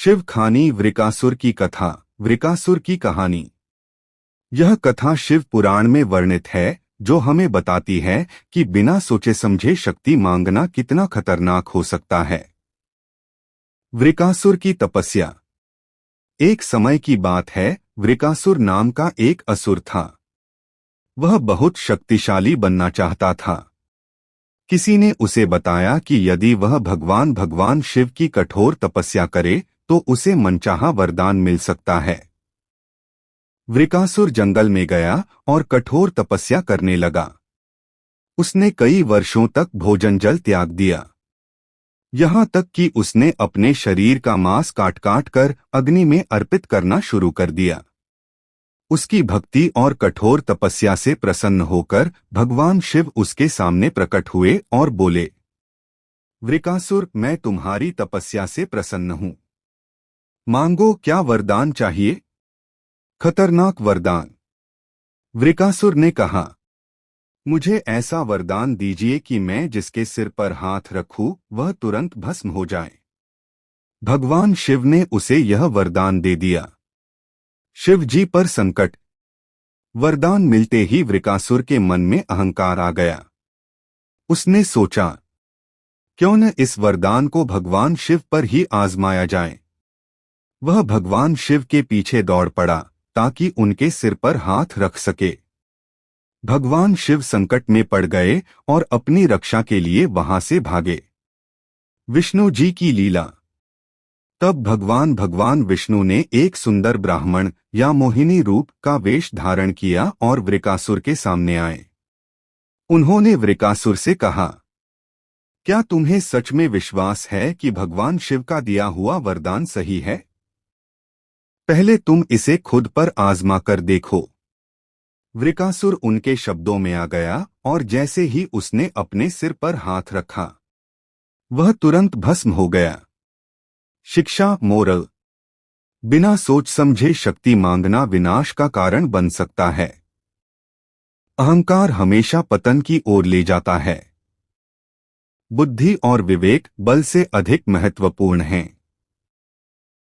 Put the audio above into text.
शिव खानी वृकासुर की कथा। वृकासुर की कहानी। यह कथा शिव पुराण में वर्णित है, जो हमें बताती है कि बिना सोचे समझे शक्ति मांगना कितना खतरनाक हो सकता है। वृकासुर की तपस्या। एक समय की बात है, वृकासुर नाम का एक असुर था। वह बहुत शक्तिशाली बनना चाहता था। किसी ने उसे बताया कि यदि वह भगवान शिव की कठोर तपस्या करे तो उसे मनचाहा वरदान मिल सकता है। वृकासुर जंगल में गया और कठोर तपस्या करने लगा। उसने कई वर्षों तक भोजन जल त्याग दिया, यहाँ तक कि उसने अपने शरीर का मांस काट काट कर अग्नि में अर्पित करना शुरू कर दिया। उसकी भक्ति और कठोर तपस्या से प्रसन्न होकर भगवान शिव उसके सामने प्रकट हुए और बोले, वृकासुर, मैं तुम्हारी तपस्या से प्रसन्न हूँ। मांगो, क्या वरदान चाहिए? खतरनाक वरदान। वृकासुर ने कहा, मुझे ऐसा वरदान दीजिए कि मैं जिसके सिर पर हाथ रखूं वह तुरंत भस्म हो जाए। भगवान शिव ने उसे यह वरदान दे दिया। शिव जी पर संकट। वरदान मिलते ही वृकासुर के मन में अहंकार आ गया। उसने सोचा, क्यों न इस वरदान को भगवान शिव पर ही आजमाया जाए। वह भगवान शिव के पीछे दौड़ पड़ा ताकि उनके सिर पर हाथ रख सके। भगवान शिव संकट में पड़ गए और अपनी रक्षा के लिए वहां से भागे। विष्णु जी की लीला। तब भगवान विष्णु ने एक सुंदर ब्राह्मण या मोहिनी रूप का वेश धारण किया और वृकासुर के सामने आए। उन्होंने वृकासुर से कहा, क्या तुम्हें सच में विश्वास है कि भगवान शिव का दिया हुआ वरदान सही है? पहले तुम इसे खुद पर आजमा कर देखो। वृकासुर उनके शब्दों में आ गया और जैसे ही उसने अपने सिर पर हाथ रखा, वह तुरंत भस्म हो गया। शिक्षा मोरल। बिना सोच समझे शक्ति मांगना विनाश का कारण बन सकता है। अहंकार हमेशा पतन की ओर ले जाता है। बुद्धि और विवेक बल से अधिक महत्वपूर्ण हैं।